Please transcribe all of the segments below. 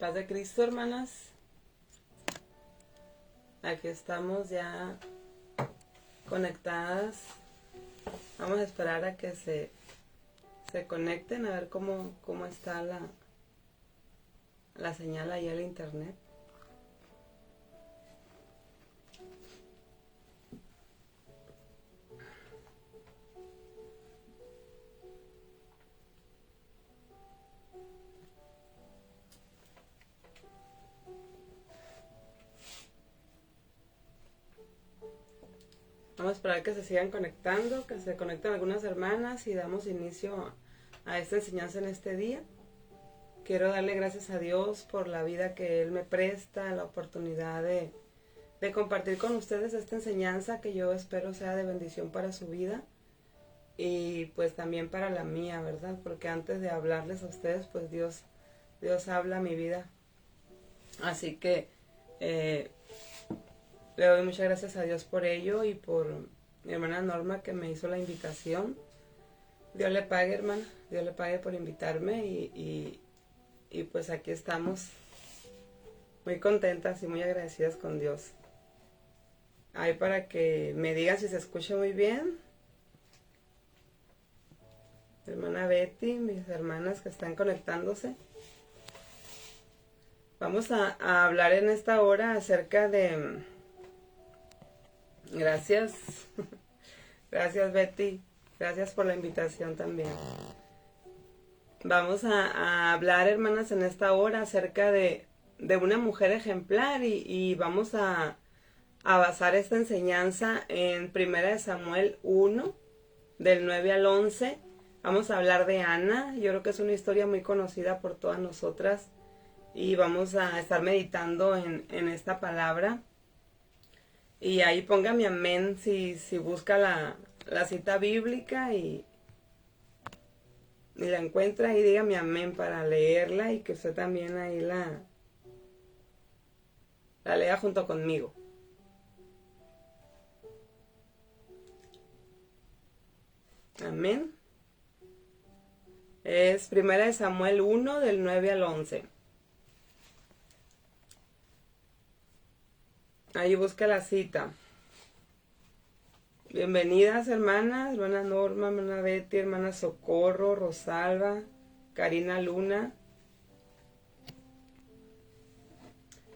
Paz de Cristo, hermanas. Aquí estamos ya conectadas. Vamos a esperar a que se conecten, a ver cómo está la señal ahí al internet. Vamos a esperar que se sigan conectando, que se conecten algunas hermanas y damos inicio a esta enseñanza en este día. Quiero darle gracias a Dios por la vida que Él me presta, la oportunidad de compartir con ustedes esta enseñanza que yo espero sea de bendición para su vida y pues también para la mía, ¿verdad? Porque antes de hablarles a ustedes, pues Dios habla a mi vida. Así que le doy muchas gracias a Dios por ello y por mi hermana Norma que me hizo la invitación. Dios le pague, hermana, Dios le pague por invitarme y pues aquí estamos muy contentas y muy agradecidas con Dios. Ahí para que me digan si se escucha muy bien. Hermana Betty, mis hermanas que están conectándose. Vamos a hablar en esta hora acerca de... Gracias. Gracias, Betty. Gracias por la invitación también. Vamos a hablar, hermanas, en esta hora acerca de una mujer ejemplar y vamos a basar esta enseñanza en 1 Samuel 1, del 9 al 11. Vamos a hablar de Ana. Yo creo que es una historia muy conocida por todas nosotras y vamos a estar meditando en esta palabra. Y ahí ponga mi amén si busca la cita bíblica y la encuentra y diga mi amén para leerla y que usted también ahí la lea junto conmigo. Amén. Es 1 Samuel 1 del 9 al 11. Ahí busca la cita. Bienvenidas, hermanas, hermana Norma, hermana Betty, hermana Socorro, Rosalba, Karina Luna.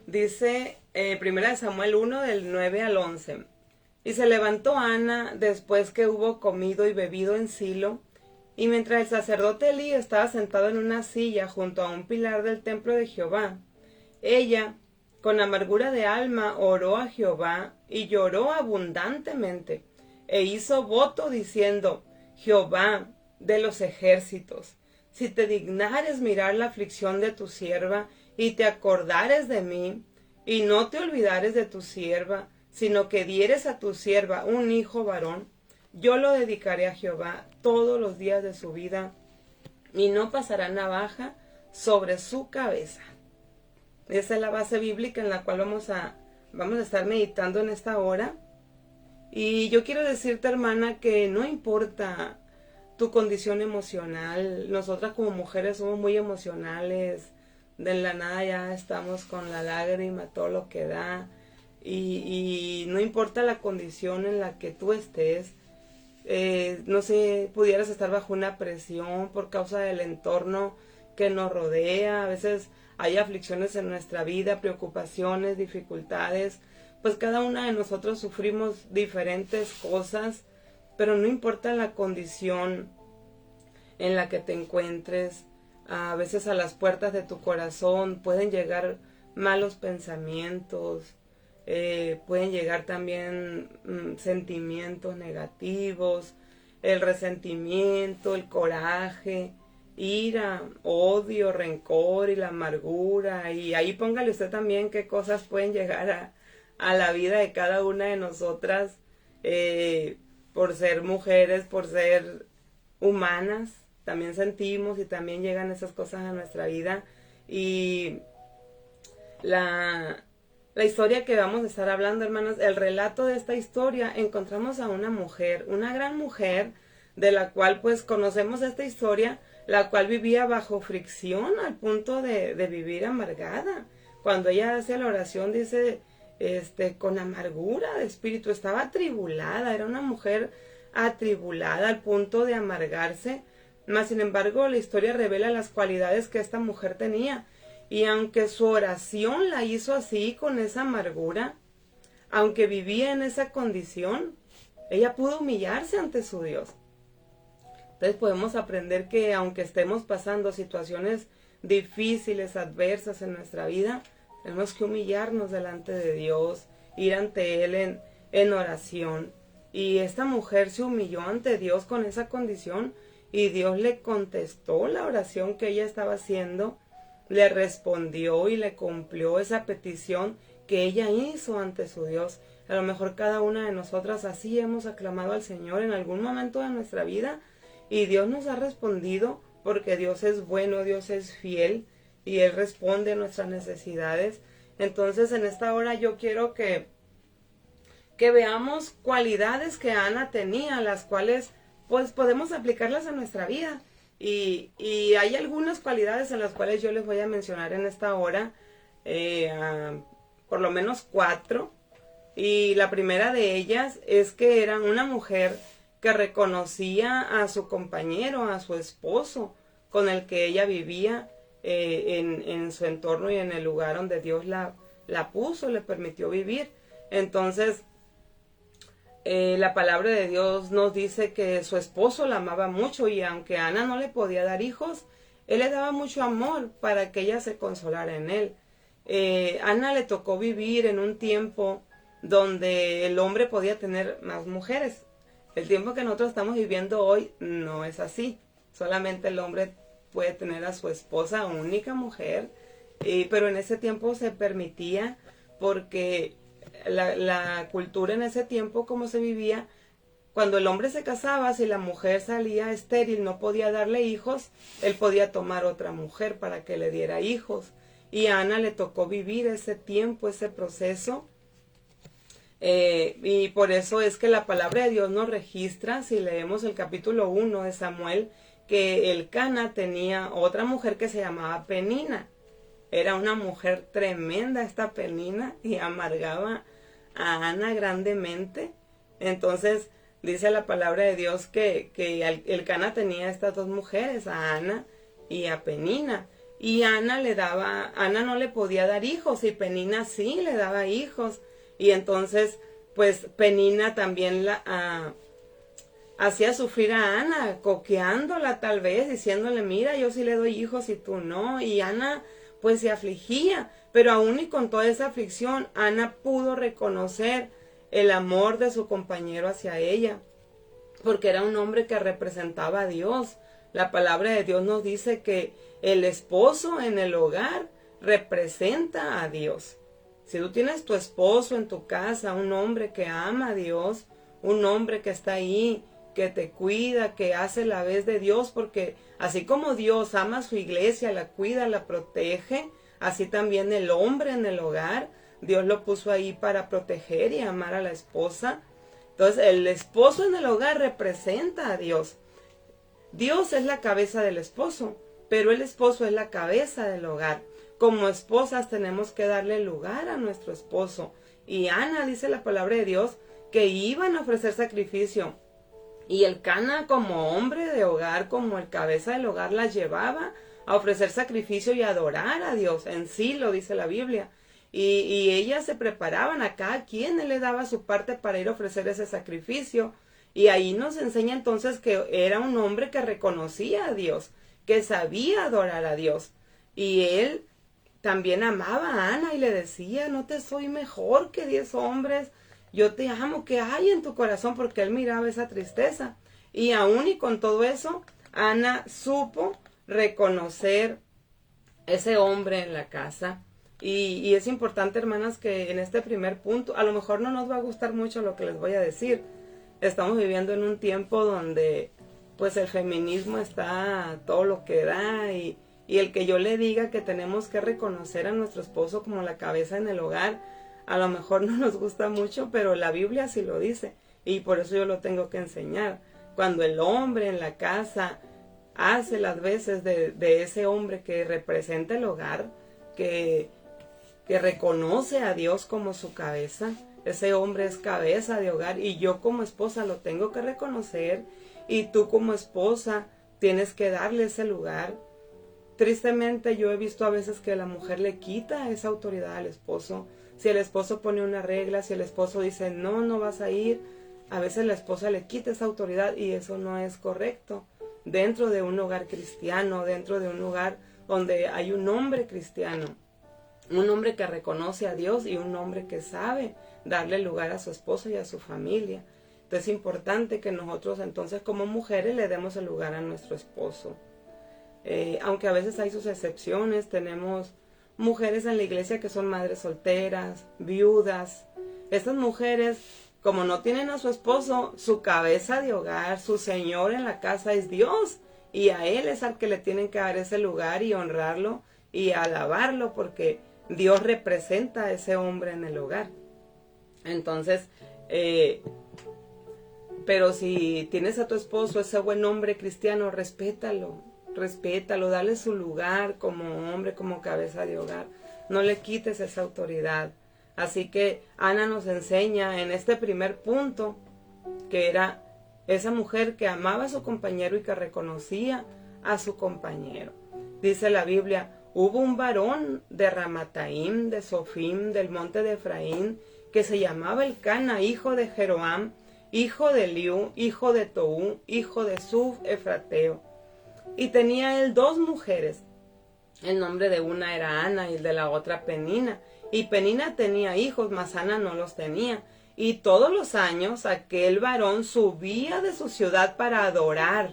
Dice 1 Samuel 1 del 9 al 11. Y se levantó Ana después que hubo comido y bebido en Silo, y mientras el sacerdote Elí estaba sentado en una silla junto a un pilar del templo de Jehová, ella, con amargura de alma, oró a Jehová y lloró abundantemente, e hizo voto diciendo: Jehová de los ejércitos, si te dignares mirar la aflicción de tu sierva, y te acordares de mí, y no te olvidares de tu sierva, sino que dieres a tu sierva un hijo varón, yo lo dedicaré a Jehová todos los días de su vida, y no pasará navaja sobre su cabeza. Esa es la base bíblica en la cual vamos a estar meditando en esta hora. Y yo quiero decirte, hermana, que no importa tu condición emocional. Nosotras como mujeres somos muy emocionales. De la nada ya estamos con la lágrima, todo lo que da. Y no importa la condición en la que tú estés. No sé, pudieras estar bajo una presión por causa del entorno que nos rodea. A veces hay aflicciones en nuestra vida, preocupaciones, dificultades. Pues cada una de nosotros sufrimos diferentes cosas, pero no importa la condición en la que te encuentres. A veces a las puertas de tu corazón pueden llegar malos pensamientos, pueden llegar también sentimientos negativos, el resentimiento, el coraje, ira, odio, rencor y la amargura. Y ahí póngale usted también qué cosas pueden llegar a la vida de cada una de nosotras por ser mujeres, por ser humanas. También sentimos y también llegan esas cosas a nuestra vida. Y la historia que vamos a estar hablando, hermanos, el relato de esta historia, encontramos a una mujer, una gran mujer, de la cual pues conocemos esta historia, la cual vivía bajo fricción al punto de vivir amargada. Cuando ella hace la oración dice, con amargura de espíritu, estaba atribulada, era una mujer atribulada al punto de amargarse, mas sin embargo la historia revela las cualidades que esta mujer tenía, y aunque su oración la hizo así, con esa amargura, aunque vivía en esa condición, ella pudo humillarse ante su Dios. Entonces podemos aprender que aunque estemos pasando situaciones difíciles, adversas en nuestra vida, tenemos que humillarnos delante de Dios, ir ante Él en oración. Y esta mujer se humilló ante Dios con esa condición, y Dios le contestó la oración que ella estaba haciendo, le respondió y le cumplió esa petición que ella hizo ante su Dios. A lo mejor cada una de nosotras así hemos aclamado al Señor en algún momento de nuestra vida, y Dios nos ha respondido, porque Dios es bueno, Dios es fiel, y Él responde a nuestras necesidades. Entonces en esta hora yo quiero que veamos cualidades que Ana tenía, las cuales pues podemos aplicarlas a nuestra vida. Y hay algunas cualidades en las cuales yo les voy a mencionar en esta hora, por lo menos 4. Y la primera de ellas es que era una mujer que reconocía a su compañero, a su esposo, con el que ella vivía en su entorno y en el lugar donde Dios la puso, le permitió vivir. Entonces, la palabra de Dios nos dice que su esposo la amaba mucho, y aunque Ana no le podía dar hijos, él le daba mucho amor para que ella se consolara en él. Ana le tocó vivir en un tiempo donde el hombre podía tener más mujeres. El tiempo que nosotros estamos viviendo hoy no es así. Solamente el hombre puede tener a su esposa, única mujer, pero en ese tiempo se permitía, porque la cultura en ese tiempo, como se vivía, cuando el hombre se casaba, si la mujer salía estéril, no podía darle hijos, él podía tomar otra mujer para que le diera hijos. Y a Ana le tocó vivir ese tiempo, ese proceso. Y por eso es que la palabra de Dios nos registra, si leemos el capítulo 1 de Samuel, que Elcana tenía otra mujer que se llamaba Penina. Era una mujer tremenda esta Penina, y amargaba a Ana grandemente. Entonces dice la palabra de Dios que Elcana tenía estas dos mujeres, a Ana y a Penina. Y Ana no le podía dar hijos, y Penina sí le daba hijos. Y entonces, pues Penina también hacía sufrir a Ana, coqueándola tal vez, diciéndole, mira, yo sí le doy hijos y tú no. Y Ana pues se afligía, pero aún y con toda esa aflicción, Ana pudo reconocer el amor de su compañero hacia ella, porque era un hombre que representaba a Dios. La palabra de Dios nos dice que el esposo en el hogar representa a Dios. Si tú tienes tu esposo en tu casa, un hombre que ama a Dios, un hombre que está ahí, que te cuida, que hace la vez de Dios, porque así como Dios ama a su iglesia, la cuida, la protege, así también el hombre en el hogar, Dios lo puso ahí para proteger y amar a la esposa. Entonces el esposo en el hogar representa a Dios. Dios es la cabeza del esposo, pero el esposo es la cabeza del hogar. Como esposas tenemos que darle lugar a nuestro esposo. Y Ana, dice la palabra de Dios, que iban a ofrecer sacrificio. Y Elcana, como hombre de hogar, como el cabeza del hogar, las llevaba a ofrecer sacrificio y adorar a Dios. En Silo, dice la Biblia. Y ellas se preparaban, a cada quien él le daba su parte para ir a ofrecer ese sacrificio. Y ahí nos enseña entonces que era un hombre que reconocía a Dios, que sabía adorar a Dios. Y él también amaba a Ana y le decía, no te soy mejor que 10 hombres, yo te amo, ¿qué hay en tu corazón? Porque él miraba esa tristeza. Y aún y con todo eso, Ana supo reconocer ese hombre en la casa. Y es importante, hermanas, que en este primer punto, a lo mejor no nos va a gustar mucho lo que les voy a decir. Estamos viviendo en un tiempo donde pues el feminismo está a todo lo que da, y el que yo le diga que tenemos que reconocer a nuestro esposo como la cabeza en el hogar, a lo mejor no nos gusta mucho, pero la Biblia sí lo dice, y por eso yo lo tengo que enseñar. Cuando el hombre en la casa hace las veces de ese hombre que representa el hogar, que reconoce a Dios como su cabeza, ese hombre es cabeza de hogar y yo como esposa lo tengo que reconocer y tú como esposa tienes que darle ese lugar. Tristemente yo he visto a veces que la mujer le quita esa autoridad al esposo. Si el esposo pone una regla, si el esposo dice no, no vas a ir, a veces la esposa le quita esa autoridad y eso no es correcto. Dentro de un hogar cristiano, dentro de un hogar donde hay un hombre cristiano, un hombre que reconoce a Dios y un hombre que sabe darle lugar a su esposo y a su familia. Entonces es importante que nosotros entonces como mujeres le demos el lugar a nuestro esposo. Aunque a veces hay sus excepciones, tenemos mujeres en la iglesia que son madres solteras, viudas. Estas mujeres, como no tienen a su esposo, su cabeza de hogar, su señor en la casa es Dios. Y a Él es al que le tienen que dar ese lugar y honrarlo y alabarlo porque Dios representa a ese hombre en el hogar. Entonces, pero si tienes a tu esposo, ese buen hombre cristiano, respétalo, dale su lugar como hombre, como cabeza de hogar. No le quites esa autoridad. Así que Ana nos enseña en este primer punto que era esa mujer que amaba a su compañero y que reconocía a su compañero. Dice la Biblia, hubo un varón de Ramataim, de Sofim, del monte de Efraín, que se llamaba Elcana, hijo de Jeroam, hijo de Eliú, hijo de Toú, hijo de Suf, Efrateo. Y tenía él 2 mujeres. El nombre de una era Ana y el de la otra Penina. Y Penina tenía hijos, mas Ana no los tenía. Y todos los años aquel varón subía de su ciudad para adorar.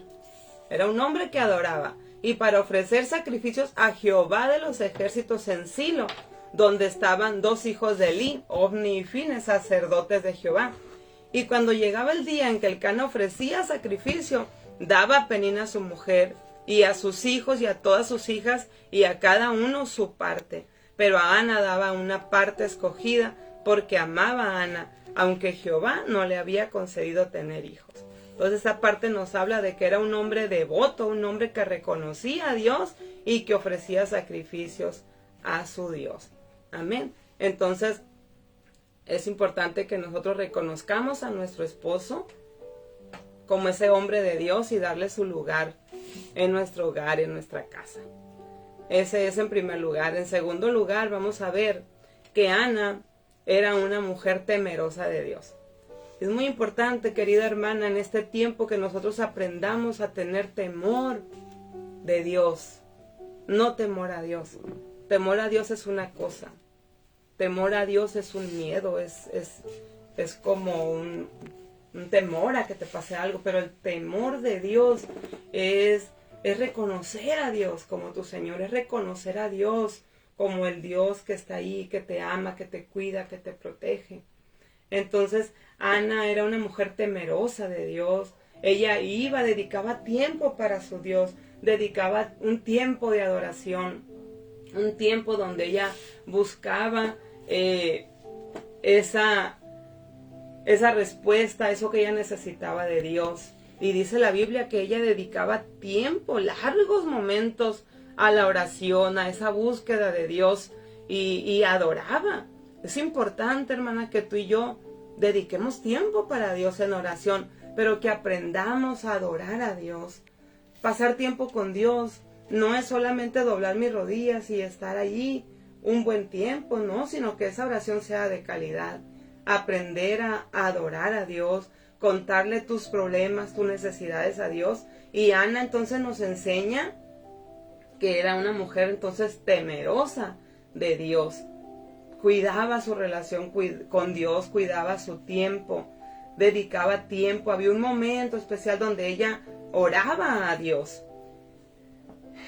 Era un hombre que adoraba. Y para ofrecer sacrificios a Jehová de los ejércitos en Silo, donde estaban 2 hijos de Elí, Ofni y Fines, sacerdotes de Jehová. Y cuando llegaba el día en que Elcana ofrecía sacrificio, daba a Penina su mujer, y a sus hijos y a todas sus hijas, y a cada uno su parte. Pero a Ana daba una parte escogida, porque amaba a Ana, aunque Jehová no le había concedido tener hijos. Entonces esa parte nos habla de que era un hombre devoto, un hombre que reconocía a Dios y que ofrecía sacrificios a su Dios. Amén. Entonces es importante que nosotros reconozcamos a nuestro esposo como ese hombre de Dios y darle su lugar en nuestro hogar, en nuestra casa. Ese es en primer lugar. En segundo lugar, vamos a ver que Ana era una mujer temerosa de Dios. Es muy importante, querida hermana, en este tiempo que nosotros aprendamos a tener temor de Dios, no temor a Dios. Temor a Dios es una cosa. Temor a Dios es un miedo, es como un temor a que te pase algo, pero el temor de Dios es reconocer a Dios como tu Señor, es reconocer a Dios como el Dios que está ahí, que te ama, que te cuida, que te protege. Entonces, Ana era una mujer temerosa de Dios. Ella dedicaba tiempo para su Dios, dedicaba un tiempo de adoración, un tiempo donde ella buscaba esa respuesta, eso que ella necesitaba de Dios. Y dice la Biblia que ella dedicaba tiempo, largos momentos a la oración, a esa búsqueda de Dios y adoraba. Es importante, hermana, que tú y yo dediquemos tiempo para Dios en oración, pero que aprendamos a adorar a Dios. Pasar tiempo con Dios no es solamente doblar mis rodillas y estar allí un buen tiempo, no, sino que esa oración sea de calidad. Aprender a adorar a Dios, contarle tus problemas, tus necesidades a Dios. Y Ana entonces nos enseña que era una mujer entonces temerosa de Dios. Cuidaba su relación con Dios, cuidaba su tiempo, dedicaba tiempo. Había un momento especial donde ella oraba a Dios.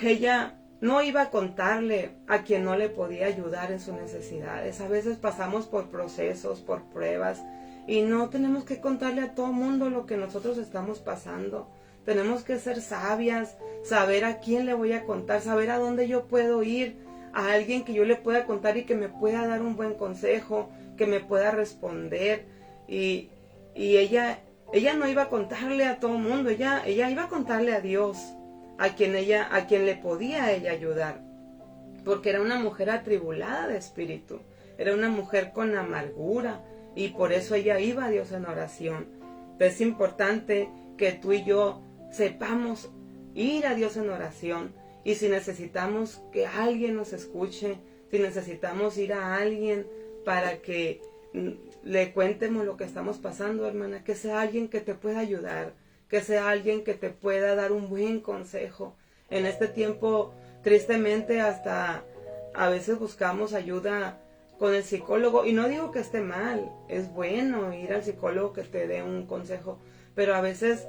Ella no iba a contarle a quien no le podía ayudar en sus necesidades. A veces pasamos por procesos, por pruebas, y no tenemos que contarle a todo mundo lo que nosotros estamos pasando. Tenemos que ser sabias, saber a quién le voy a contar, saber a dónde yo puedo ir, a alguien que yo le pueda contar y que me pueda dar un buen consejo, que me pueda responder. Y ella ella no iba a contarle a todo el mundo, ella iba a contarle a Dios, a quien le podía ella ayudar, porque era una mujer atribulada de espíritu, era una mujer con amargura, y por eso ella iba a Dios en oración. Es importante que tú y yo sepamos ir a Dios en oración, y si necesitamos que alguien nos escuche, si necesitamos ir a alguien para que le cuentemos lo que estamos pasando, hermana, que sea alguien que te pueda ayudar, que sea alguien que te pueda dar un buen consejo. En este tiempo, tristemente, hasta a veces buscamos ayuda con el psicólogo, y no digo que esté mal, es bueno ir al psicólogo que te dé un consejo, pero a veces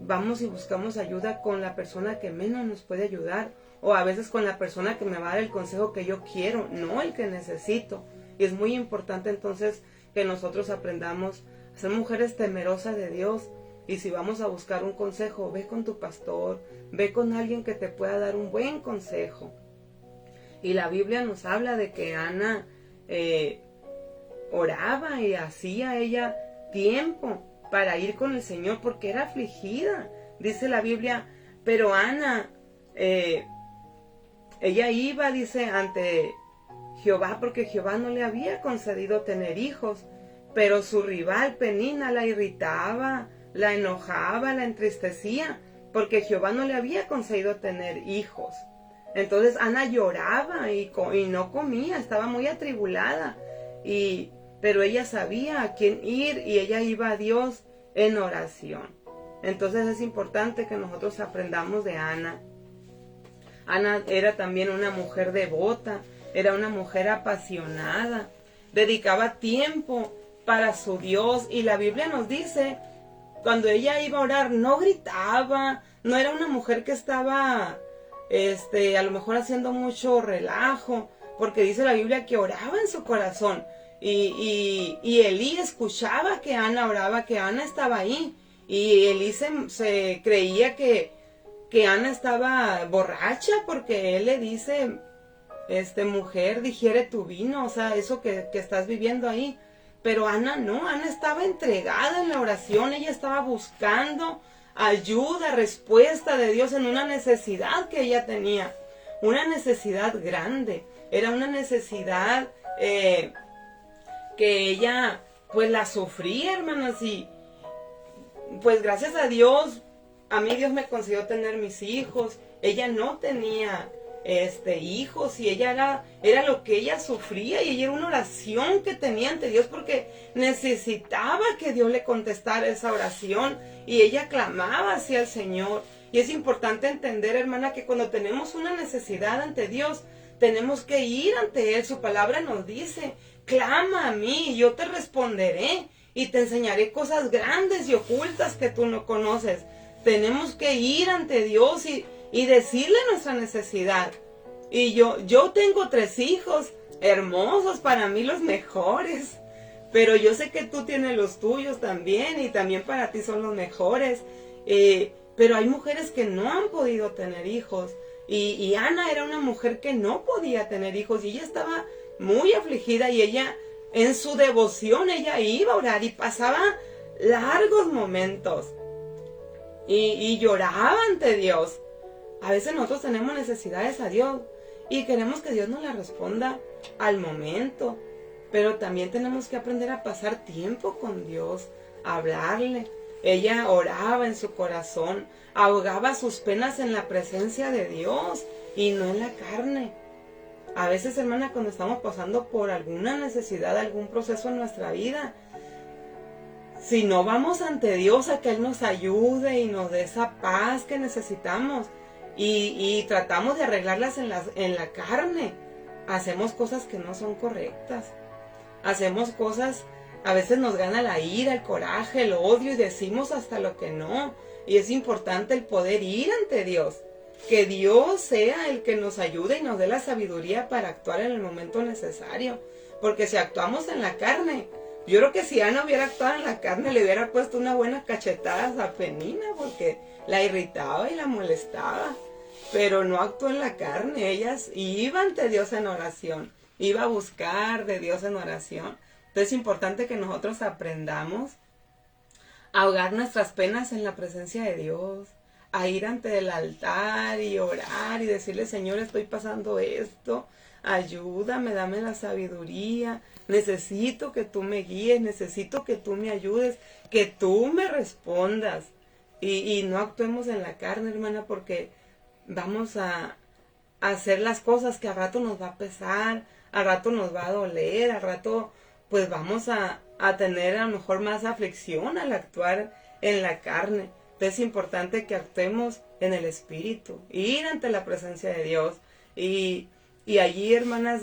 vamos y buscamos ayuda con la persona que menos nos puede ayudar, o a veces con la persona que me va a dar el consejo que yo quiero, no el que necesito. Y es muy importante entonces que nosotros aprendamos a ser mujeres temerosas de Dios. Y si vamos a buscar un consejo, ve con tu pastor, ve con alguien que te pueda dar un buen consejo. Y la Biblia nos habla de que Ana oraba y hacía ella tiempo para ir con el Señor porque era afligida. Dice la Biblia, pero Ana, ella iba, dice, ante Jehová porque Jehová no le había concedido tener hijos, pero su rival Penina la irritaba, la enojaba, la entristecía, porque Jehová no le había concedido tener hijos. Entonces Ana lloraba y no comía, estaba muy atribulada, pero ella sabía a quién ir y ella iba a Dios en oración. Entonces es importante que nosotros aprendamos de Ana. Ana era también una mujer devota, era una mujer apasionada, dedicaba tiempo para su Dios, y la Biblia nos dice, cuando ella iba a orar, no gritaba, no era una mujer que estaba, a lo mejor haciendo mucho relajo, porque dice la Biblia que oraba en su corazón, y Elí escuchaba que Ana oraba, que Ana estaba ahí, y Elí se creía que Ana estaba borracha, porque él le dice, mujer, digiere tu vino, o sea, eso que estás viviendo ahí. Pero Ana no, Ana estaba entregada en la oración, ella estaba buscando ayuda, respuesta de Dios en una necesidad que ella tenía, una necesidad grande, era una necesidad que ella pues la sufría, hermanas, y pues gracias a Dios, a mí Dios me concedió tener mis hijos, ella no tenía hijos, y ella era lo que ella sufría, y ella era una oración que tenía ante Dios porque necesitaba que Dios le contestara esa oración, y ella clamaba hacia el Señor. Y es importante entender, hermana, que cuando tenemos una necesidad ante Dios, tenemos que ir ante Él. Su palabra nos dice, clama a mí y yo te responderé y te enseñaré cosas grandes y ocultas que tú no conoces. Tenemos que ir ante Dios y decirle nuestra necesidad. Y yo tengo 3 hijos hermosos, para mí los mejores, pero yo sé que tú tienes los tuyos también, y también para ti son los mejores, pero hay mujeres que no han podido tener hijos, y Ana era una mujer que no podía tener hijos, y ella estaba muy afligida, y ella en su devoción ella iba a orar y pasaba largos momentos y lloraba ante Dios. A veces nosotros tenemos necesidades a Dios y queremos que Dios nos la responda al momento, pero también tenemos que aprender a pasar tiempo con Dios, a hablarle. Ella oraba en su corazón, ahogaba sus penas en la presencia de Dios y no en la carne. A veces, hermana, cuando estamos pasando por alguna necesidad, algún proceso en nuestra vida, si no vamos ante Dios a que Él nos ayude y nos dé esa paz que necesitamos, y tratamos de arreglarlas en la carne, hacemos cosas que no son correctas. Hacemos cosas, a veces nos gana la ira, el coraje, el odio, y decimos hasta lo que no. Y es importante el poder ir ante Dios. Que Dios sea el que nos ayude y nos dé la sabiduría para actuar en el momento necesario. Porque si actuamos en la carne, yo creo que si Ana hubiera actuado en la carne, le hubiera puesto una buena cachetada a Penina, porque la irritaba y la molestaba. Pero no actuó en la carne, ella iba ante Dios en oración, iba a buscar de Dios en oración. Entonces es importante que nosotros aprendamos ahogar nuestras penas en la presencia de Dios, a ir ante el altar y orar y decirle, Señor, estoy pasando esto, ayúdame, dame la sabiduría, necesito que tú me guíes, necesito que tú me ayudes, que tú me respondas. Y no actuemos en la carne, hermana, porque vamos a hacer las cosas que al rato nos va a pesar, al rato nos va a doler, al rato pues vamos a tener a lo mejor más aflicción al actuar en la carne. Entonces es importante que actuemos en el Espíritu, ir ante la presencia de Dios. Y allí, hermanas,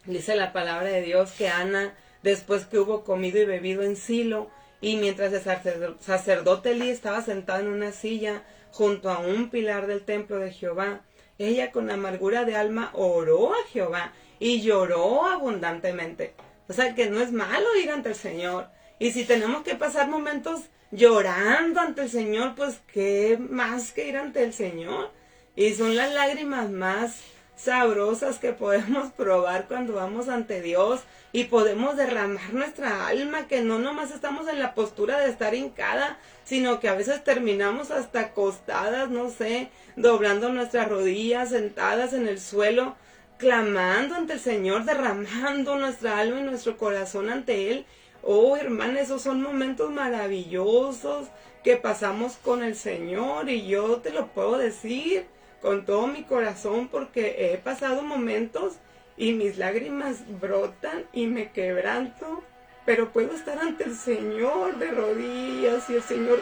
dice la palabra de Dios que Ana, después que hubo comido y bebido en Silo, y mientras el sacerdote Elí estaba sentado en una silla junto a un pilar del templo de Jehová, ella con amargura de alma oró a Jehová y lloró abundantemente. O sea que no es malo ir ante el Señor. Y si tenemos que pasar momentos llorando ante el Señor, pues qué más que ir ante el Señor. Y son las lágrimas más sabrosas que podemos probar cuando vamos ante Dios y podemos derramar nuestra alma, que no nomás estamos en la postura de estar hincada, sino que a veces terminamos hasta acostadas, no sé, doblando nuestras rodillas, sentadas en el suelo, clamando ante el Señor, derramando nuestra alma y nuestro corazón ante Él. Oh, hermana, esos son momentos maravillosos que pasamos con el Señor, y yo te lo puedo decir con todo mi corazón, porque he pasado momentos y mis lágrimas brotan y me quebranto, pero puedo estar ante el Señor de rodillas y el Señor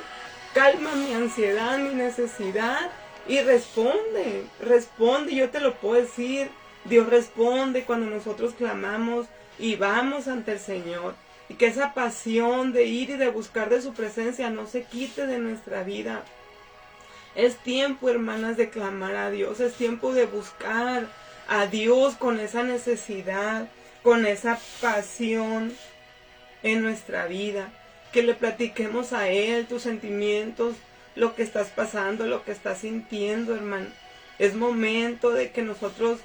calma mi ansiedad, mi necesidad, y responde, yo te lo puedo decir, Dios responde cuando nosotros clamamos y vamos ante el Señor, y que esa pasión de ir y de buscar de su presencia no se quite de nuestra vida. Es tiempo, hermanas, de clamar a Dios, es tiempo de buscar a Dios con esa necesidad, con esa pasión en nuestra vida, que le platiquemos a Él tus sentimientos, lo que estás pasando, lo que estás sintiendo, hermano. Es momento de que nosotros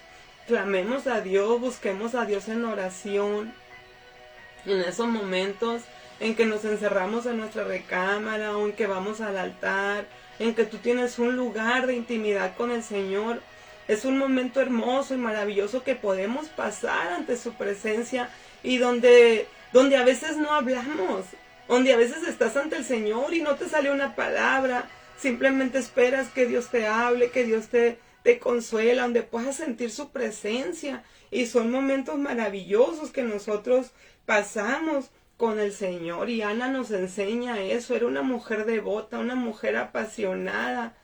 clamemos a Dios, busquemos a Dios en oración. En esos momentos en que nos encerramos en nuestra recámara o en que vamos al altar, en que tú tienes un lugar de intimidad con el Señor, es un momento hermoso y maravilloso que podemos pasar ante su presencia, y donde a veces no hablamos, donde a veces estás ante el Señor y no te sale una palabra, simplemente esperas que Dios te hable, que Dios te consuela, donde puedas sentir su presencia, y son momentos maravillosos que nosotros pasamos con el Señor. Y Ana nos enseña eso. Era una mujer devota, una mujer apasionada.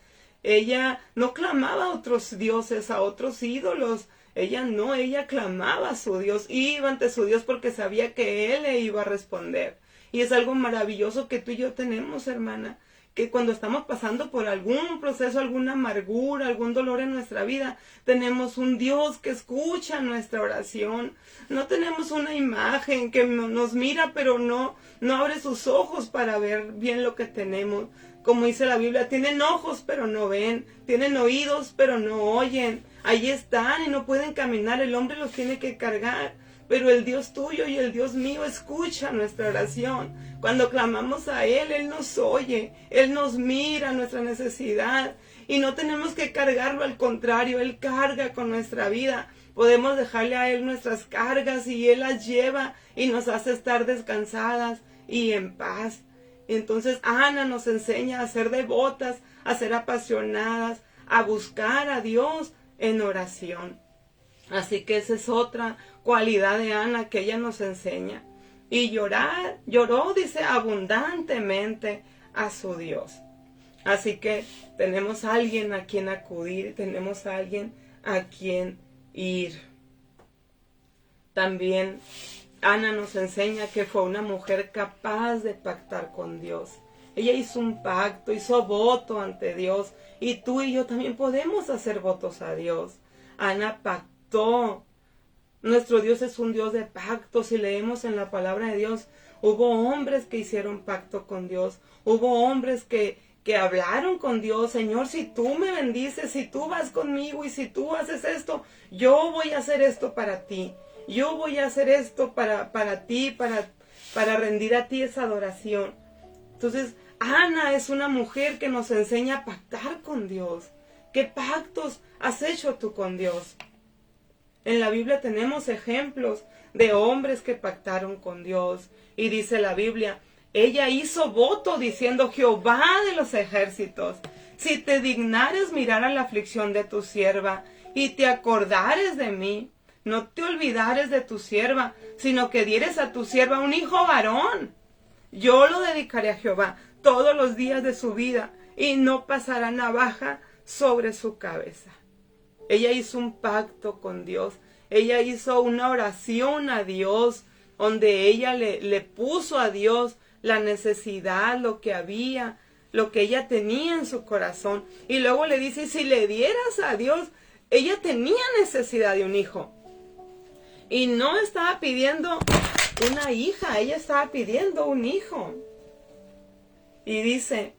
Ella no clamaba a otros dioses, a otros ídolos. Ella clamaba a su Dios, iba ante su Dios porque sabía que Él le iba a responder. Y es algo maravilloso que tú y yo tenemos, hermana, que cuando estamos pasando por algún proceso, alguna amargura, algún dolor en nuestra vida, tenemos un Dios que escucha nuestra oración. No tenemos una imagen que nos mira, pero no abre sus ojos para ver bien lo que tenemos. Como dice la Biblia, tienen ojos pero no ven, tienen oídos pero no oyen. Ahí están y no pueden caminar, el hombre los tiene que cargar. Pero el Dios tuyo y el Dios mío escucha nuestra oración. Cuando clamamos a Él, Él nos oye, Él nos mira nuestra necesidad. Y no tenemos que cargarlo, al contrario, Él carga con nuestra vida. Podemos dejarle a Él nuestras cargas y Él las lleva y nos hace estar descansadas y en paz. Entonces Ana nos enseña a ser devotas, a ser apasionadas, a buscar a Dios en oración. Así que esa es otra cualidad de Ana que ella nos enseña. Y lloró, dice, abundantemente a su Dios. Así que tenemos a alguien a quien acudir, tenemos a alguien a quien ir. También Ana nos enseña que fue una mujer capaz de pactar con Dios. Ella hizo un pacto, hizo voto ante Dios. Y tú y yo también podemos hacer votos a Dios. Ana pactó. Nuestro Dios es un Dios de pactos. Si leemos en la palabra de Dios, hubo hombres que hicieron pacto con Dios. Hubo hombres que hablaron con Dios. Señor, si tú me bendices, si tú vas conmigo y si tú haces esto, yo voy a hacer esto para ti. Yo voy a hacer esto para ti, para rendir a ti esa adoración. Entonces, Ana es una mujer que nos enseña a pactar con Dios. ¿Qué pactos has hecho tú con Dios? En la Biblia tenemos ejemplos de hombres que pactaron con Dios. Y dice la Biblia, ella hizo voto diciendo, Jehová de los ejércitos, si te dignares mirar a la aflicción de tu sierva y te acordares de mí, no te olvidares de tu sierva, sino que dieres a tu sierva un hijo varón. Yo lo dedicaré a Jehová todos los días de su vida y no pasará navaja sobre su cabeza. Ella hizo un pacto con Dios. Ella hizo una oración a Dios, donde ella le puso a Dios la necesidad, lo que había, lo que ella tenía en su corazón. Y luego le dice, si le dieras a Dios, ella tenía necesidad de un hijo. Y no estaba pidiendo una hija, ella estaba pidiendo un hijo. Y dice,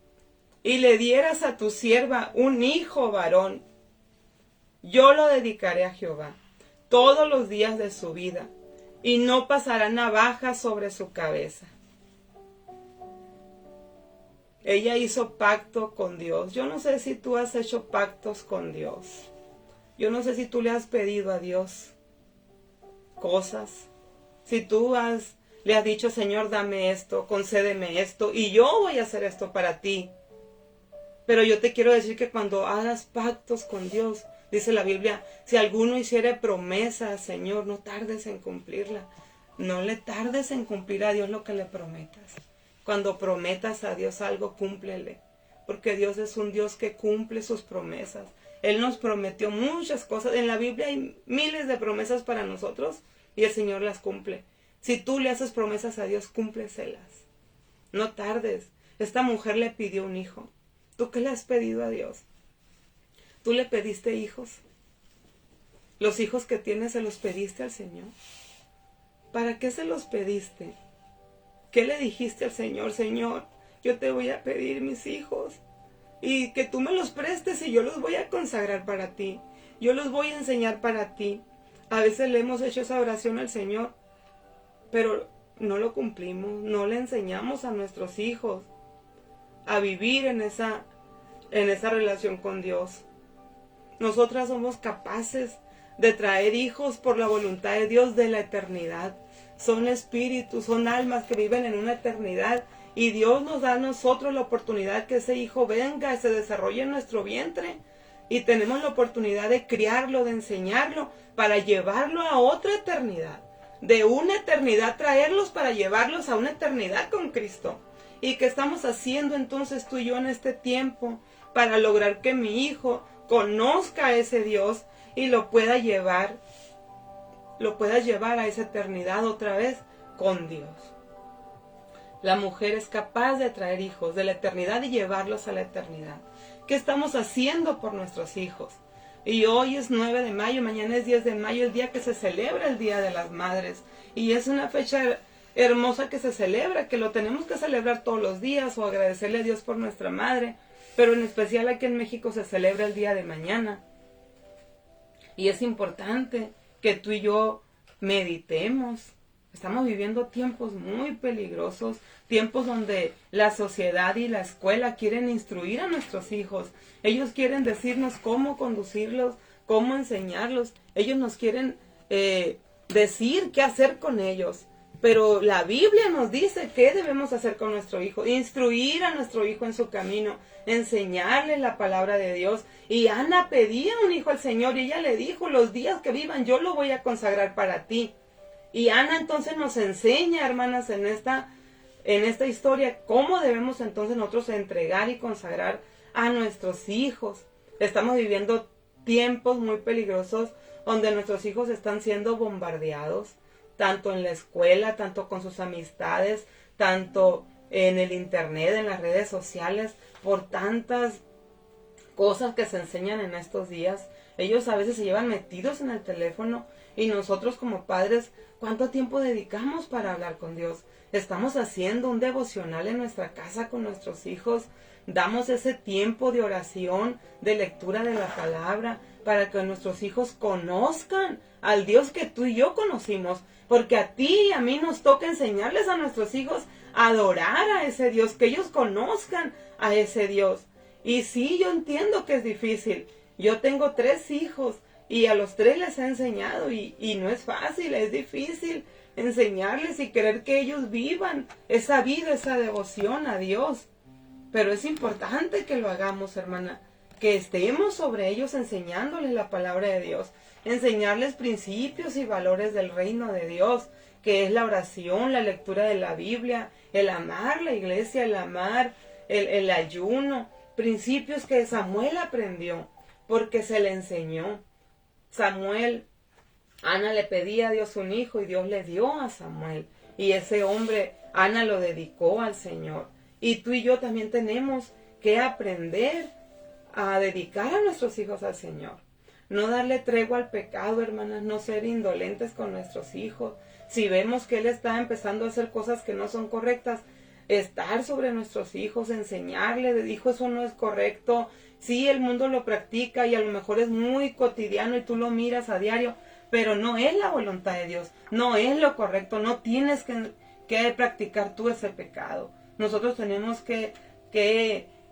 y le dieras a tu sierva un hijo varón, yo lo dedicaré a Jehová todos los días de su vida, y no pasará navaja sobre su cabeza. Ella hizo pacto con Dios. Yo no sé si tú has hecho pactos con Dios. Yo no sé si tú le has pedido a Dios cosas. Si tú le has dicho, Señor, dame esto, concédeme esto, y yo voy a hacer esto para ti. Pero yo te quiero decir que cuando hagas pactos con Dios, dice la Biblia, si alguno hiciere promesa, Señor, no tardes en cumplirla. No le tardes en cumplir a Dios lo que le prometas. Cuando prometas a Dios algo, cúmplele. Porque Dios es un Dios que cumple sus promesas. Él nos prometió muchas cosas. En la Biblia hay miles de promesas para nosotros y el Señor las cumple. Si tú le haces promesas a Dios, cúmpleselas. No tardes. Esta mujer le pidió un hijo. ¿Tú qué le has pedido a Dios? ¿Tú le pediste hijos? ¿Los hijos que tienes se los pediste al Señor? ¿Para qué se los pediste? ¿Qué le dijiste al Señor? Señor, yo te voy a pedir mis hijos y que tú me los prestes y yo los voy a consagrar para ti. Yo los voy a enseñar para ti. A veces le hemos hecho esa oración al Señor, pero no lo cumplimos, no le enseñamos a nuestros hijos a vivir en esa relación con Dios. Nosotras somos capaces de traer hijos por la voluntad de Dios de la eternidad. Son espíritus, son almas que viven en una eternidad y Dios nos da a nosotros la oportunidad que ese hijo venga y se desarrolle en nuestro vientre y tenemos la oportunidad de criarlo, de enseñarlo para llevarlo a otra eternidad. De una eternidad traerlos para llevarlos a una eternidad con Cristo. ¿Y qué estamos haciendo entonces tú y yo en este tiempo para lograr que mi hijo conozca a ese Dios y lo pueda llevar a esa eternidad otra vez con Dios? La mujer es capaz de traer hijos de la eternidad y llevarlos a la eternidad. ¿Qué estamos haciendo por nuestros hijos? Y hoy es 9 de mayo, mañana es 10 de mayo, el día que se celebra el Día de las Madres. Y es una fecha hermosa que se celebra, que lo tenemos que celebrar todos los días o agradecerle a Dios por nuestra madre. Pero en especial aquí en México se celebra el día de mañana. Y es importante que tú y yo meditemos. Estamos viviendo tiempos muy peligrosos, tiempos donde la sociedad y la escuela quieren instruir a nuestros hijos. Ellos quieren decirnos cómo conducirlos, cómo enseñarlos. Ellos nos quieren decir qué hacer con ellos. Pero la Biblia nos dice qué debemos hacer con nuestro hijo. Instruir a nuestro hijo en su camino, enseñarle la palabra de Dios. Y Ana pedía un hijo al Señor y ella le dijo, los días que vivan yo lo voy a consagrar para ti. Y Ana entonces nos enseña, hermanas, en esta historia, cómo debemos entonces nosotros entregar y consagrar a nuestros hijos. Estamos viviendo tiempos muy peligrosos donde nuestros hijos están siendo bombardeados, tanto en la escuela, tanto con sus amistades, tanto en el internet, en las redes sociales, por tantas cosas que se enseñan en estos días. Ellos a veces se llevan metidos en el teléfono y nosotros como padres, ¿cuánto tiempo dedicamos para hablar con Dios? ¿Estamos haciendo un devocional en nuestra casa con nuestros hijos? ¿Damos ese tiempo de oración, de lectura de la palabra, para que nuestros hijos conozcan al Dios que tú y yo conocimos? Porque a ti y a mí nos toca enseñarles a nuestros hijos adorar a ese Dios, que ellos conozcan a ese Dios. Y sí, yo entiendo que es difícil. Yo tengo 3 hijos y a los 3 les he enseñado y no es fácil, es difícil enseñarles y querer que ellos vivan esa vida, esa devoción a Dios. Pero es importante que lo hagamos, hermana, que estemos sobre ellos enseñándoles la palabra de Dios, enseñarles principios y valores del reino de Dios, que es la oración, la lectura de la Biblia, el amar la iglesia, el amar el ayuno, principios que Samuel aprendió, porque se le enseñó. Samuel, Ana le pedía a Dios un hijo y Dios le dio a Samuel. Y ese hombre, Ana lo dedicó al Señor. Y tú y yo también tenemos que aprender a dedicar a nuestros hijos al Señor. No darle tregua al pecado, hermanas, no ser indolentes con nuestros hijos. Si vemos que él está empezando a hacer cosas que no son correctas, estar sobre nuestros hijos, enseñarle, hijo, eso no es correcto. Sí, el mundo lo practica y a lo mejor es muy cotidiano y tú lo miras a diario, pero no es la voluntad de Dios, no es lo correcto, no tienes que practicar tú ese pecado. Nosotros tenemos que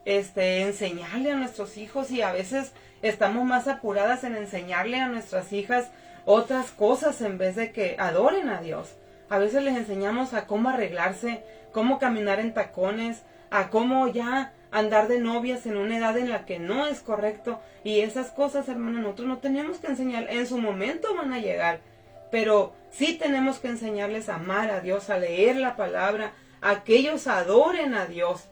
enseñarle a nuestros hijos y a veces estamos más apuradas en enseñarle a nuestras hijas otras cosas en vez de que adoren a Dios. A veces les enseñamos a cómo arreglarse, cómo caminar en tacones, a cómo ya andar de novias en una edad en la que no es correcto. Y esas cosas, hermanos, nosotros no tenemos que enseñar. En su momento van a llegar, pero sí tenemos que enseñarles a amar a Dios, a leer la palabra, a que ellos adoren a Dios.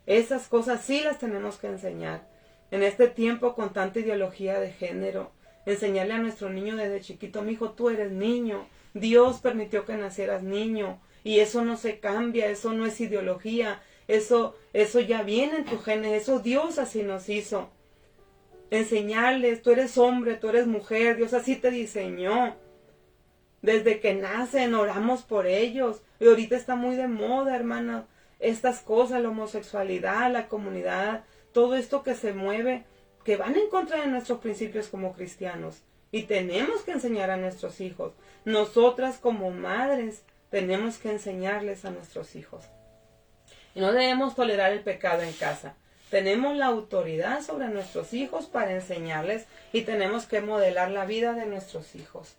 Esas cosas sí las tenemos que enseñar. En este tiempo con tanta ideología de género, enseñarle a nuestro niño desde chiquito, mi hijo, tú eres niño. Dios permitió que nacieras niño y eso no se cambia, eso no es ideología, eso ya viene en tu genes, eso Dios así nos hizo. Enseñarles, tú eres hombre, tú eres mujer, Dios así te diseñó. Desde que nacen oramos por ellos y ahorita está muy de moda, hermana, estas cosas, la homosexualidad, la comunidad, todo esto que se mueve, que van en contra de nuestros principios como cristianos. Y tenemos que enseñar a nuestros hijos. Nosotras como madres tenemos que enseñarles a nuestros hijos. Y no debemos tolerar el pecado en casa. Tenemos la autoridad sobre nuestros hijos para enseñarles y tenemos que modelar la vida de nuestros hijos.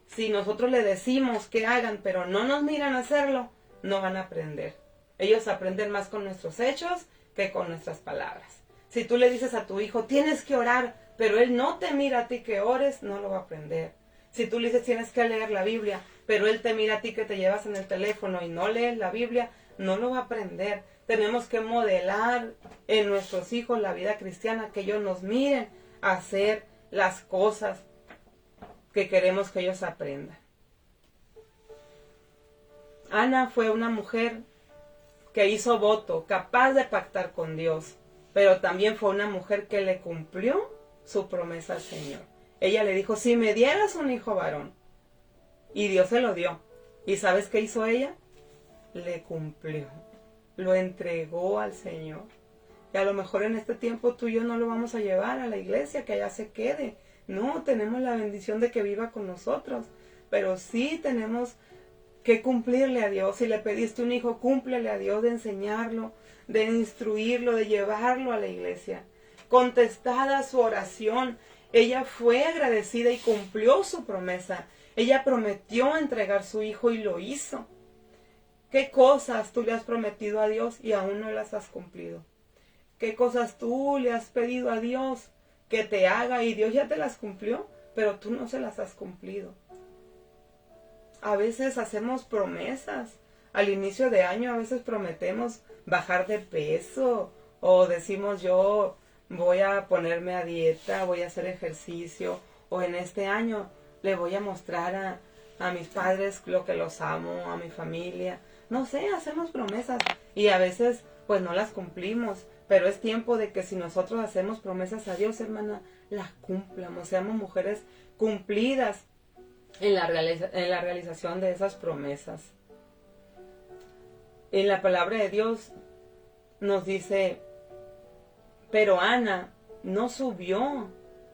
Si nosotros les decimos que hagan, pero no nos miran a hacerlo, no van a aprender. Ellos aprenden más con nuestros hechos que con nuestras palabras. Si tú le dices a tu hijo, tienes que orar, pero él no te mira a ti que ores, no lo va a aprender. Si tú le dices, tienes que leer la Biblia, pero él te mira a ti que te llevas en el teléfono y no lees la Biblia, no lo va a aprender. Tenemos que modelar en nuestros hijos la vida cristiana, que ellos nos miren a hacer las cosas que queremos que ellos aprendan. Ana fue una mujer que hizo voto, capaz de pactar con Dios, pero también fue una mujer que le cumplió su promesa al Señor. Ella le dijo, si me dieras un hijo varón, y Dios se lo dio. ¿Y sabes qué hizo ella? Le cumplió, lo entregó al Señor. Y a lo mejor en este tiempo tú y yo no lo vamos a llevar a la iglesia, que allá se quede. No, tenemos la bendición de que viva con nosotros, pero sí tenemos que cumplirle a Dios. Si le pediste un hijo, cúmplele a Dios de enseñarlo, de instruirlo, de llevarlo a la iglesia. Contestada su oración, ella fue agradecida y cumplió su promesa. Ella prometió entregar su hijo y lo hizo. ¿Qué cosas tú le has prometido a Dios y aún no las has cumplido? ¿Qué cosas tú le has pedido a Dios que te haga y Dios ya te las cumplió, pero tú no se las has cumplido? A veces hacemos promesas. Al inicio de año a veces prometemos bajar de peso o decimos yo voy a ponerme a dieta, voy a hacer ejercicio o en este año le voy a mostrar a mis padres lo que los amo, a mi familia. No sé, hacemos promesas y a veces pues no las cumplimos, pero es tiempo de que si nosotros hacemos promesas a Dios, hermana, las cumplamos, seamos mujeres cumplidas en la realización de esas promesas. En la palabra de Dios nos dice, pero Ana no subió,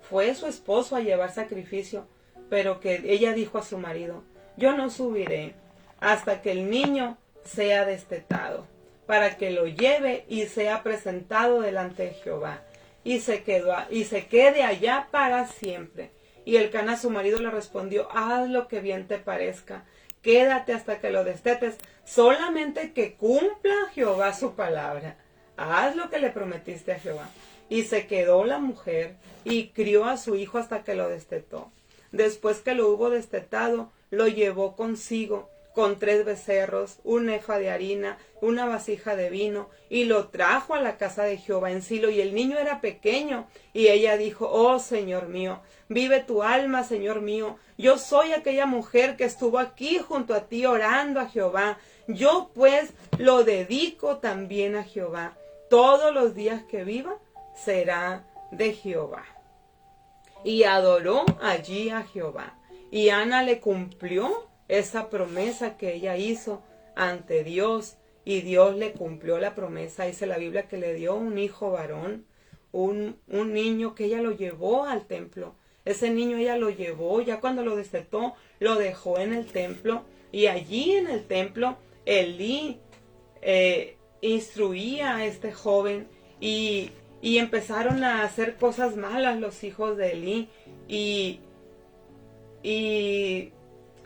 fue su esposo a llevar sacrificio, pero que ella dijo a su marido, yo no subiré hasta que el niño sea destetado, para que lo lleve y sea presentado delante de Jehová, y se quede allá para siempre. Y Elcana su marido le respondió: haz lo que bien te parezca, quédate hasta que lo destetes, solamente que cumpla Jehová su palabra. Haz lo que le prometiste a Jehová. Y se quedó la mujer y crió a su hijo hasta que lo destetó. Después que lo hubo destetado, lo llevó consigo con 3 becerros, un efa de harina, una vasija de vino, y lo trajo a la casa de Jehová en Silo. Y el niño era pequeño, y ella dijo: oh Señor mío, vive tu alma, Señor mío, yo soy aquella mujer que estuvo aquí junto a ti orando a Jehová. Yo pues lo dedico también a Jehová. Todos los días que viva será de Jehová. Y adoró allí a Jehová. Y Ana le cumplió esa promesa que ella hizo ante Dios, y Dios le cumplió la promesa. Dice la Biblia que le dio un hijo varón, un niño que ella lo llevó al templo. Ese niño ella lo llevó, ya cuando lo destetó, lo dejó en el templo, y allí en el templo Elí instruía a este joven, y empezaron a hacer cosas malas los hijos de Elí, y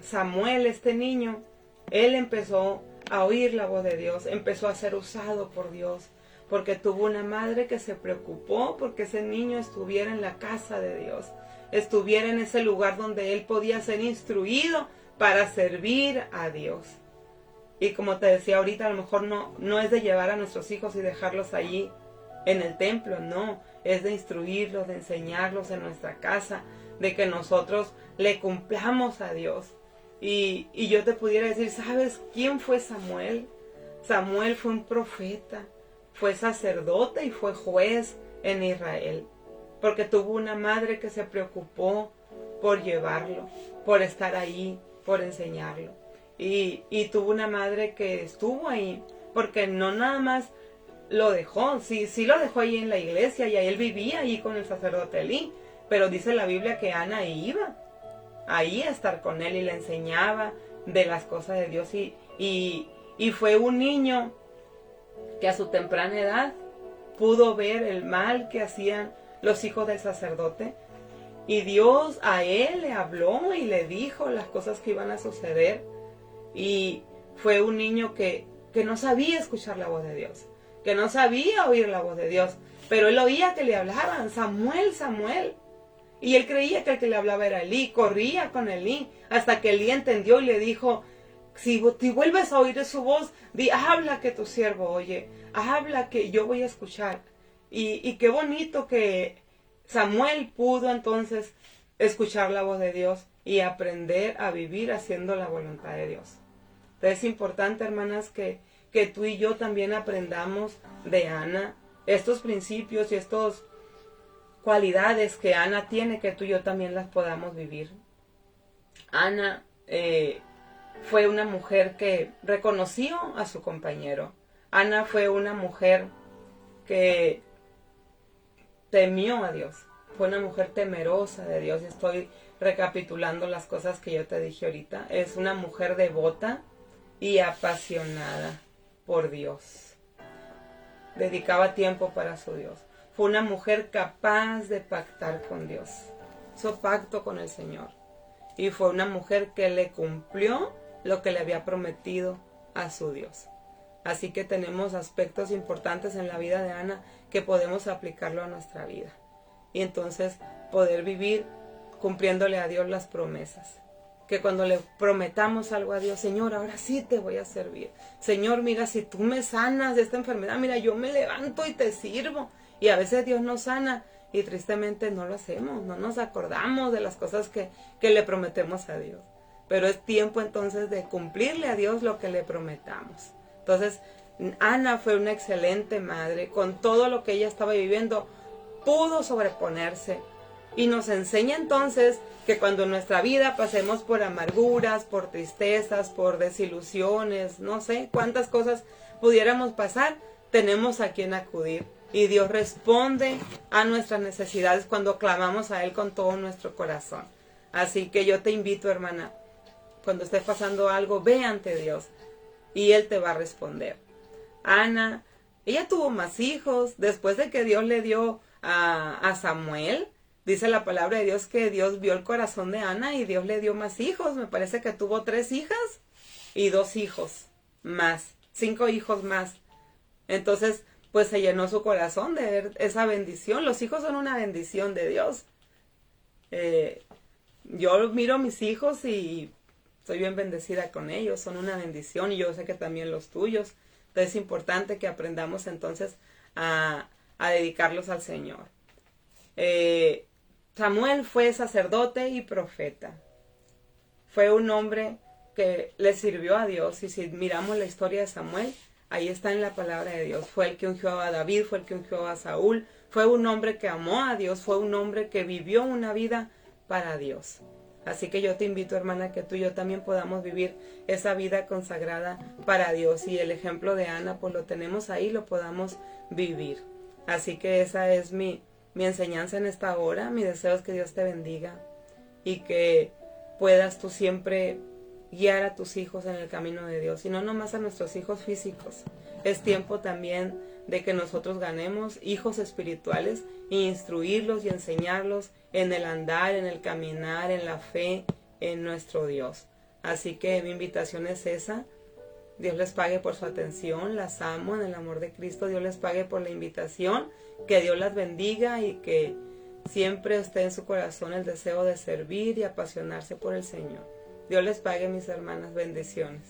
Samuel, este niño, él empezó a oír la voz de Dios, empezó a ser usado por Dios, porque tuvo una madre que se preocupó porque ese niño estuviera en la casa de Dios, estuviera en ese lugar donde él podía ser instruido para servir a Dios. Y como te decía ahorita, a lo mejor no es de llevar a nuestros hijos y dejarlos allí en el templo, no, es de instruirlos, de enseñarlos en nuestra casa, de que nosotros le cumplamos a Dios. Y yo te pudiera decir: ¿sabes quién fue Samuel? Samuel fue un profeta, fue sacerdote y fue juez en Israel, porque tuvo una madre que se preocupó por llevarlo, por estar ahí, por enseñarlo. Y tuvo una madre que estuvo ahí, porque no nada más lo dejó, sí lo dejó ahí en la iglesia, y ahí él vivía ahí con el sacerdote Elí, pero dice la Biblia que Ana iba ahí a estar con él y le enseñaba de las cosas de Dios, y fue un niño que a su temprana edad pudo ver el mal que hacían los hijos del sacerdote, y Dios a él le habló y le dijo las cosas que iban a suceder. Y fue un niño que no sabía escuchar la voz de Dios, que no sabía oír la voz de Dios, pero él oía que le hablaban: Samuel, Samuel. Y él creía que el que le hablaba era Elí, corría con Elí, hasta que Elí entendió y le dijo: si vuelves a oír su voz, habla que tu siervo oye, habla que yo voy a escuchar. Y qué bonito que Samuel pudo entonces escuchar la voz de Dios y aprender a vivir haciendo la voluntad de Dios. Entonces es importante, hermanas, que tú y yo también aprendamos de Ana estos principios y estas cualidades que Ana tiene, que tú y yo también las podamos vivir. Ana fue una mujer que reconoció a su compañero. Ana fue una mujer que temió a Dios. Fue una mujer temerosa de Dios. Estoy recapitulando las cosas que yo te dije ahorita. Es una mujer devota y apasionada por Dios. Dedicaba tiempo para su Dios. Fue una mujer capaz de pactar con Dios. Hizo pacto con el Señor. Y fue una mujer que le cumplió lo que le había prometido a su Dios. Así que tenemos aspectos importantes en la vida de Ana que podemos aplicarlo a nuestra vida. Y entonces poder vivir cumpliéndole a Dios las promesas. Que cuando le prometamos algo a Dios: Señor, ahora sí te voy a servir. Señor, mira, si tú me sanas de esta enfermedad, mira, yo me levanto y te sirvo. Y a veces Dios nos sana y tristemente no lo hacemos, no nos acordamos de las cosas que le prometemos a Dios. Pero es tiempo entonces de cumplirle a Dios lo que le prometamos. Entonces, Ana fue una excelente madre. Con todo lo que ella estaba viviendo, pudo sobreponerse. Y nos enseña entonces que cuando en nuestra vida pasemos por amarguras, por tristezas, por desilusiones, no sé cuántas cosas pudiéramos pasar, tenemos a quien acudir. Y Dios responde a nuestras necesidades cuando clamamos a Él con todo nuestro corazón. Así que yo te invito, hermana, cuando estés pasando algo, ve ante Dios. y Él te va a responder. Ana, ella tuvo más hijos después de que Dios le dio a Samuel. Dice la palabra de Dios que Dios vio el corazón de Ana y Dios le dio más hijos. Me parece que tuvo 3 hijas y 2 hijos más, 5 hijos más. Entonces, pues se llenó su corazón de ver esa bendición. Los hijos son una bendición de Dios. Yo miro a mis hijos y soy bien bendecida con ellos. Son una bendición y yo sé que también los tuyos. Entonces es importante que aprendamos entonces a dedicarlos al Señor. Samuel fue sacerdote y profeta. Fue un hombre que le sirvió a Dios. Y si miramos la historia de Samuel, ahí está en la palabra de Dios. Fue el que ungió a David, fue el que ungió a Saúl. Fue un hombre que amó a Dios, fue un hombre que vivió una vida para Dios. Así que yo te invito, hermana, que tú y yo también podamos vivir esa vida consagrada para Dios. Y el ejemplo de Ana, pues lo tenemos ahí, lo podamos vivir. Así que esa es mi enseñanza en esta hora. Mi deseo es que Dios te bendiga y que puedas tú siempre guiar a tus hijos en el camino de Dios. Y no nomás a nuestros hijos físicos. Es tiempo también de que nosotros ganemos hijos espirituales e instruirlos y enseñarlos en el andar, en el caminar, en la fe, en nuestro Dios. Así que mi invitación es esa. Dios les pague por su atención, las amo en el amor de Cristo. Dios les pague por la invitación, que Dios las bendiga y que siempre esté en su corazón el deseo de servir y apasionarse por el Señor. Dios les pague, mis hermanas, bendiciones.